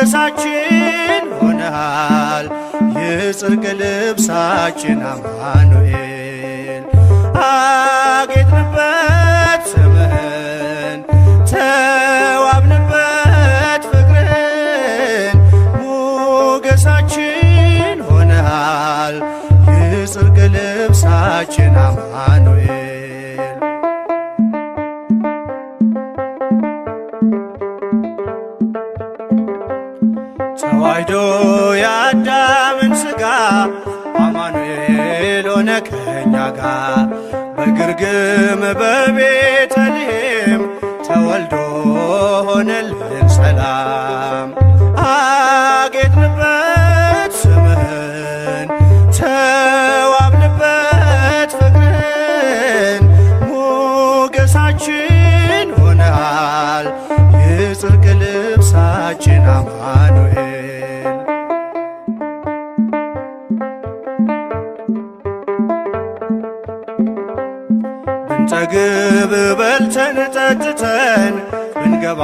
ሞገሳችን ሆነሃል የጽድቅ ልብሳችን አማኑኤል አጌጥንበት ስምህን ተዋብንበት ፍቅርን ሞገሳችን ሆነሃል የጽድቅ ልብሳችን አማኑኤል ተዋሕዶ የአዳምን ሥጋ አማኑኤል ሆነ ከኛ ጋር በግርግም በቤተልሔም ተወልዶ ሆነልን ሰላም አጌጥንበት ስምህን ተዋብንበት ፍቅርን ሞገሳችን ሆነሃል የጽድቅ ልብሳችን አማኑኤል ብንጠግብ በልተን ጠጥተን ብንገባ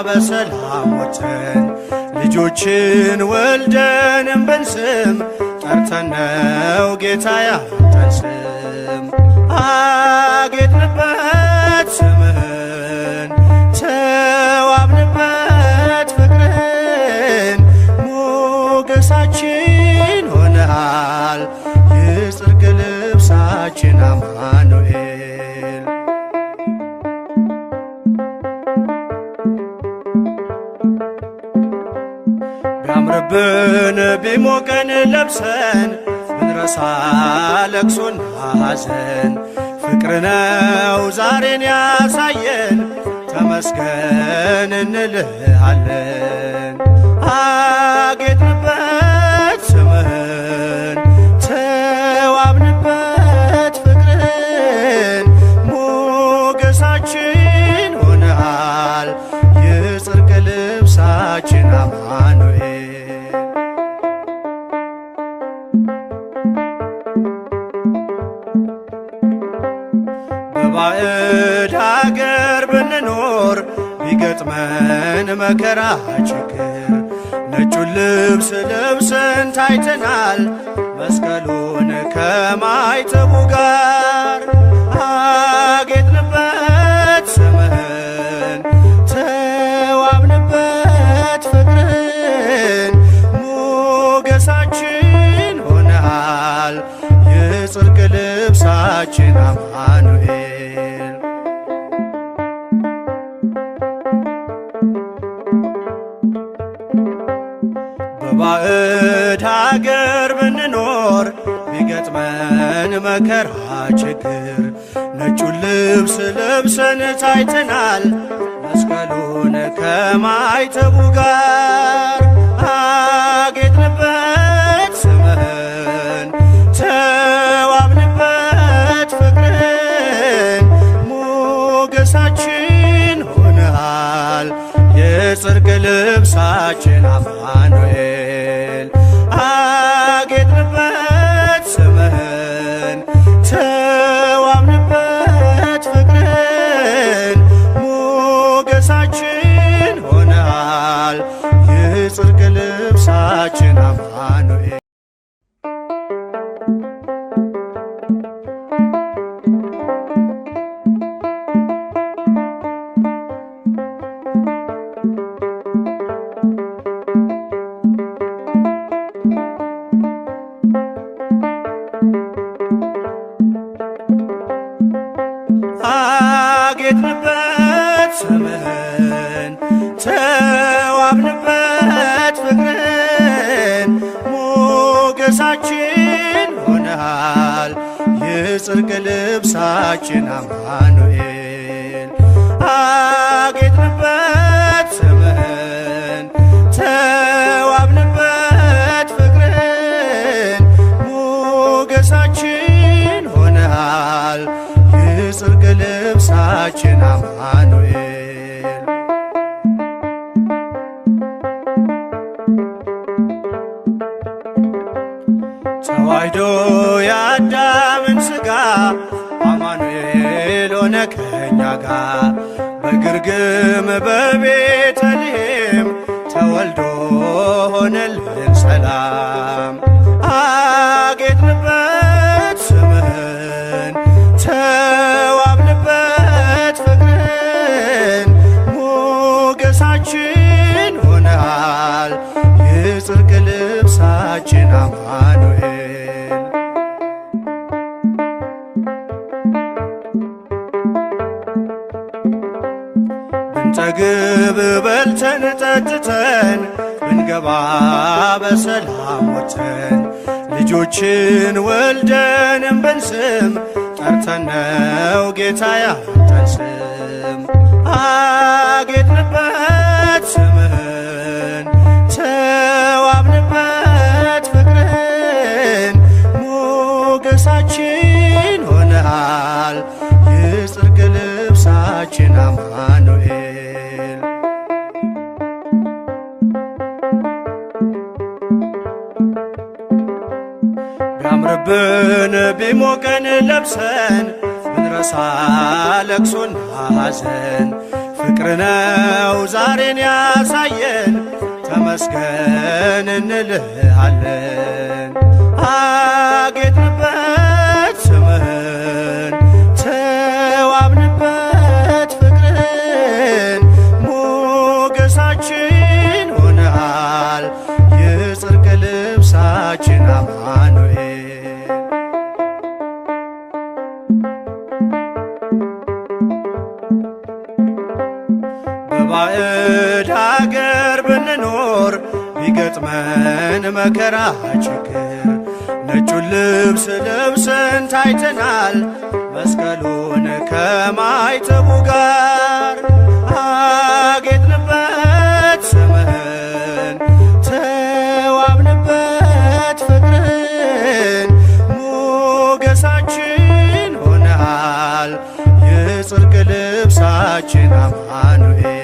በሰላም ወጥተን ልጆችን ወልደንም ብንስም ጠርተነው ጌታ ያንተን ስም አጌጥንበት ስምህን ተዋብንበት ፍቅርን ሞገሳችን ሆነሃል የጽድቅ ልብሳችን አማኑኤል ቢያምርብን ቢሞቀን ለብሰን ብንረሳ ለቅሶና ሐዘን ፍቅር ነው ዛሬን ያሳየን ተመስገን እንልሃለን አጌጥንበት ስምህን ተዋብንበት ፍቅርን ሞገሳችን ሆነሃል የጽድቅ ልብሳችን አማኑኤል በባዕድ አገር ብንኖር ቢገጥመን መከራ ችግር ነጩን ልብስ ለብሰን ታይተናል መስቀሉን ከማይተቡ ጋር አጌጥንበት ስምህን ተዋብንበት ፍቅርን ሞገሳችን ሆነሃል የጽድቅ ልብሳችን አማኑኤል በባዕድ አገር ብንኖር ቢገጥመን መከራ ችግር ነጩን ልብስ ለብሰን ታይተናል መስቀሉን ከማይተቡ ጋር አጌጥንበት ስምህን ተዋብንበት ፍቅርን ሞገሳችን ሆነሃል የጽድቅ ልብሳችን አማኑኤል አጌጥንበት ስምህን ተዋብንበት ፍቅርን ሞገሳችን ሆነሃል የጽድቅ ልብሳችን አማኑኤል አጌጥንበት ስምህን ተዋብንበት ፍቅርን ሞገሳችን ሆነሃል የጽድቅ ልብሳችን አማኑኤል አጌጥንበት ስምህን ተዋብንበት ፍቅርን ሞገሳችን ሆነሃል የጽድቅ ልብሳችን አማኑኤል ተዋሕዶ የአዳምን ሥጋ አማኑኤል ሆነ ከኛ ጋር በግርግም በቤተልሔም ተወልዶ ሆነልን ሰላም። አጌጥንበት ስምህን ተዋብንበት ፍቅርን ሞገሳችን ሆነሃል የጽድቅ ልብሳችን አማኑኤል። ብንጠግብ በልተን ጠጥተን ብንገባ በሰላም ወጥተን ልጆችን ወልደንም ብንስም ጠርተነው ጌታ ያንተን ስም። አጌጥንበት ስምህን ተዋብንበት ፍቅርን ሞገሳችን ሆነሃል የጽድቅ ልብሳችን አማኑኤል። ቢያምርብን ቢሞቀን ለብሰን ብንረሳ ለቅሶና ሐዘን ፍቅር ነው ዛሬን ያሳየን ተመስገን እንልሃለን። አጌጥንበት ስምህን ተዋብንበት ፍቅርን ሞገሳችን ሆነሃል የጽድቅ ልብሳችን አማኑኤል። በባዕድ አገር ብንኖር ቢገጥመን መከራ ችግር ነጩን ልብስ ለብሰን ታይተናል መስቀሉን ከማይተቡ ጋር። አጌጥንበት ስምህን ተዋብንበት ፍቅርን ሞገሳችን ሆነሃል የጽድቅ ልብሳችን አማኑኤል።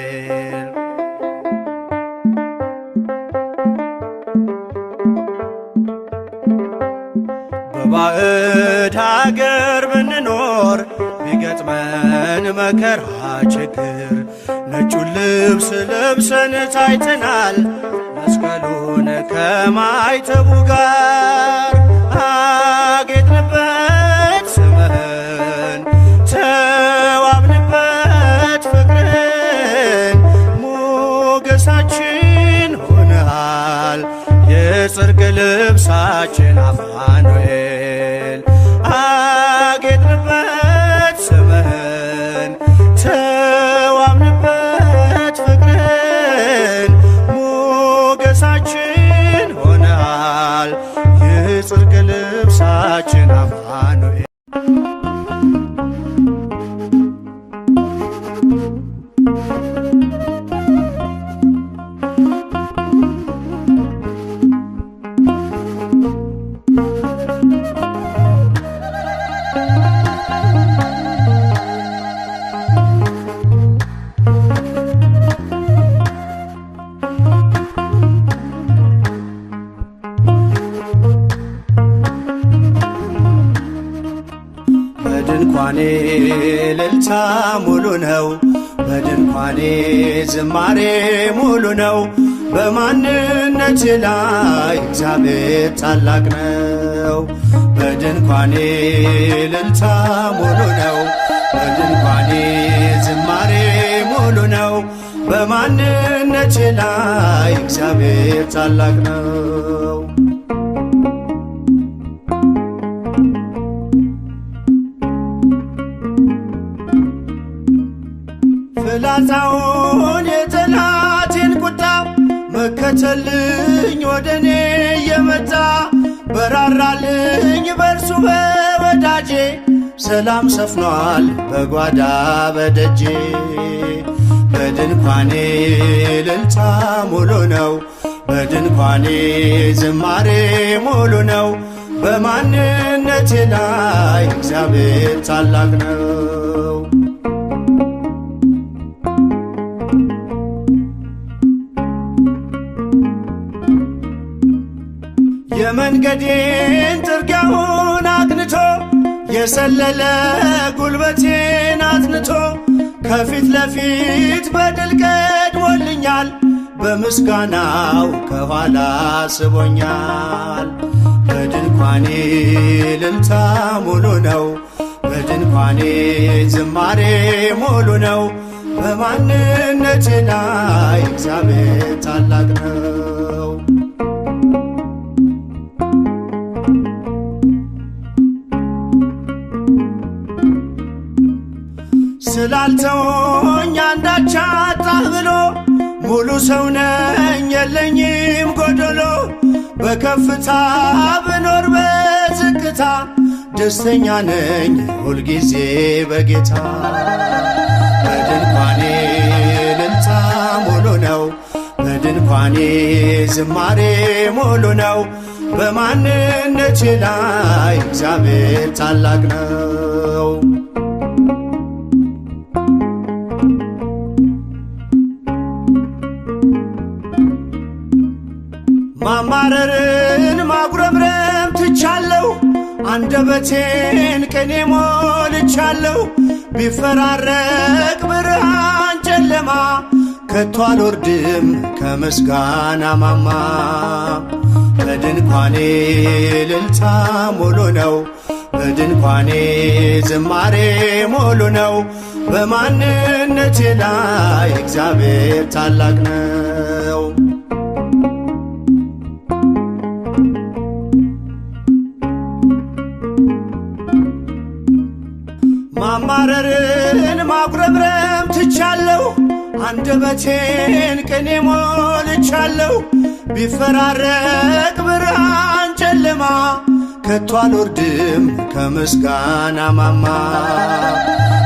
በባዕድ አገር ብንኖር ቢገጥመን መከራ ችግር ነጩን ልብስ ለብሰን ታይተናል መስቀሉን ከማይተቡ ጋር። አጌጥንበት ስምህን ተዋብንበት ፍቅርን ሞገሳችን ሆነሃል የጽድቅ ልብሳችን አማኑኤል። አጌጥንበት ስምህን ተዋብንበት ፍቅርን ሞገሳችን ሆነሃል የጽድቅ ልብሳችን አማኑኤል። በድንኳኔ እልልታ ሙሉ ነው በድንኳኔ ዝማሬ ሙሉ ነው በማንነቴ ላይ እግዚአብሔር ታላቅ ነው። በድንኳኔ እልልታ ሙሉ ነው በድንኳኔ ዝማሬ ሙሉ ነው በማንነቴ ላይ እግዚአብሔር ታላቅ ነው። ፍላጻውን የጠላቴን ቁጣ መከተልኝ ወደ እኔ የመጣ በራራልኝ በርሱ በወዳጄ ሰላም ሰፍኗል በጓዳ በደጄ። በድንኳኔ እልልታ ሙሉ ነው በድንኳኔ ዝማሬ ሙሉ ነው በማንነቴ ላይ እግዚአብሔር ታላቅ ነው። የመንገዴን ጥርጊያውን አቅንቶ የሰለለ ጉልበቴን አጽንቶ ከፊት ለፊት በድል ቀድሞልኛል በምስጋናው ከኋላ ስቦኛል። በድንኳኔ እልልታ ሙሉ ነው፣ በድንኳኔ ዝማሬ ሙሉ ነው። በማንነቴ ላይ እግዚአብሔር ታላቅ ነው። ስላልተወኝ አንዳች አጣህ ብሎ ሙሉ ሰው ነኝ የለኝም ጎደሎ። በከፍታ ብኖር በዝቅታ ደስተኛ ነኝ ሁልጊዜ በጌታ። በድንኳኔ እልልታ ሙሉ ነው፣ በድንኳኔ ዝማሬ ሙሉ ነው። በማንነቴ ላይ እግዚአብሔር ታላቅ ነው። ማማረርን ማጉረምረም ትቻለሁ፣ አንደበቴን ቅኔ ሞልቻለሁ። ቢፈራረቅ ብርሃን ጨለማ ከቶ አልወርድም ከምስጋና ማማ። በድንኳኔ እልልታ ሙሉ ነው፣ በድንኳኔ ዝማሬ ሙሉ ነው። በማንነቴ ላይ እግዚአብሔር ታላቅ ነው። ማማረርን ማጉረምረም ትቻለሁ፣ አንደበቴን ቅኔ ሞልቻለሁ። ቢፈራረቅ ብርሃን ጨለማ ከቶ አልወርድም ከምስጋና ማማ።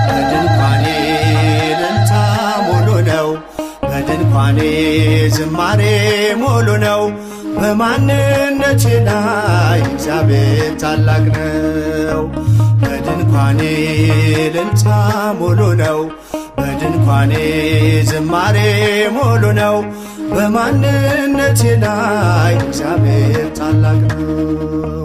በድንኳኔ እልልታ ሙሉ ነው፣ በድንኳኔ ዝማሬ ሙሉ ነው። በማንነቴ ላይ እግዚአብሔር ታላቅ ነው። በድንኳኔ እልልታ ሙሉ ነው፣ በድንኳኔ ዝማሬ ሙሉ ነው። በማንነቴ ላይ እግዚአብሔር ታላቅ ነው።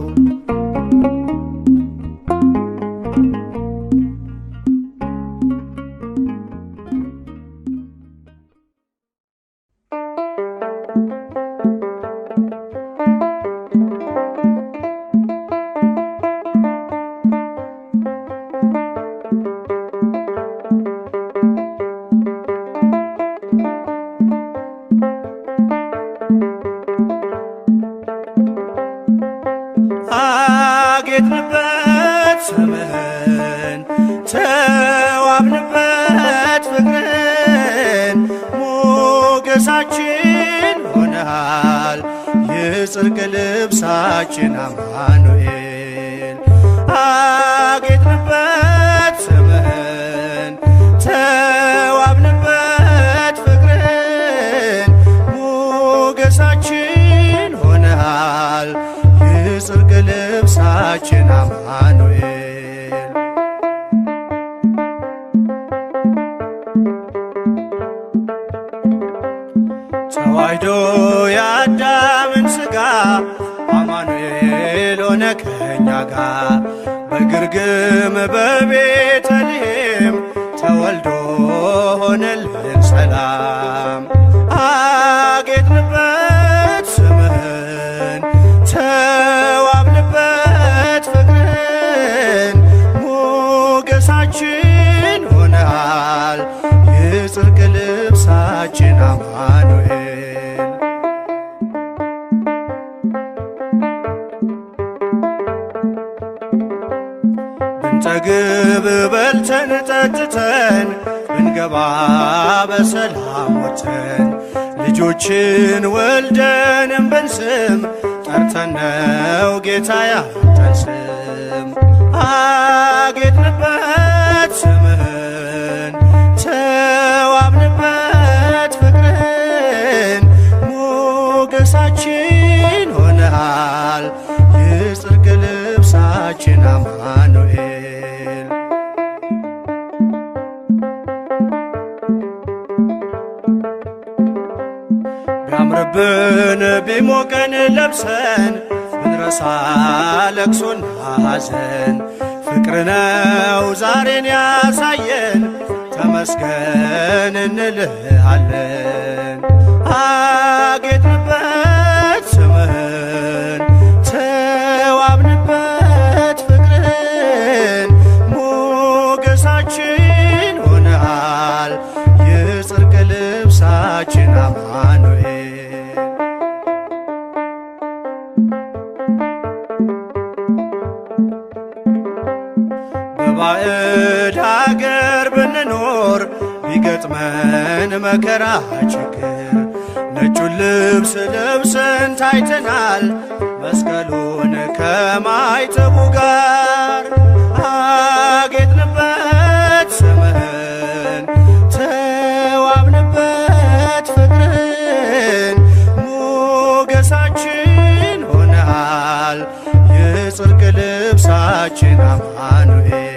አጌጥንበት ስምህን ተዋብንበት ፍቅርን ሞገሳችን ሆነሃል የጽድቅ ልብሳችን አማኑኤል። አጌጥንበት ስምህን ተዋብንበት ፍቅርን ሞገሳችን ሆነሃል የጽድቅ ልብሳችን አማኑኤል። ተዋሕዶ የአዳምን ሥጋ አማኑኤል ሆነ ከኛ ጋር። በግርግም በቤተልሔም ተወልዶ ሆነልን ሰላም። አጌጥንበት ስምህን ተዋብንበት ፍቅርን ሞገሳችን ሆነሃል የጽድቅ ልብሳችን አማኑኤል። ብንጠግብ በልተን ጠጥተን ብንገባ በሰላም ወጥተን ልጆችን ወልደንም ብንስም ጠርተነው ጌታ ያንተን ስም። አጌጥንበት ስምህን ተዋብንበት ፍቅርን ሞገሳችን ሆነሃል የጽድቅ ልብሳችን አማኑኤል። ቢያምርብን ቢሞቀን ለብሰን ብንረሳ ለቅሶና ሐዘን ፍቅር ነው ዛሬን ያሳየን ተመስገን እንልሃለን። አጌጥንበት ስምህን ተዋብንበት ፍቅርን ሞገሳችን ሆነሃል የጽድቅ ልብሳችን አማኑኤል። በባዕድ አገር ብንኖር ቢገጥመን መከራ ችግር ነጩን ልብስ ለብሰን ታይተናል መስቀሉን ከማይተቡ ጋር። አጌጥንበት ስምህን ተዋብንበት ፍቅርን ሞገሳችን ሆነሃል የጽድቅ ልብሳችን አማኑኤል።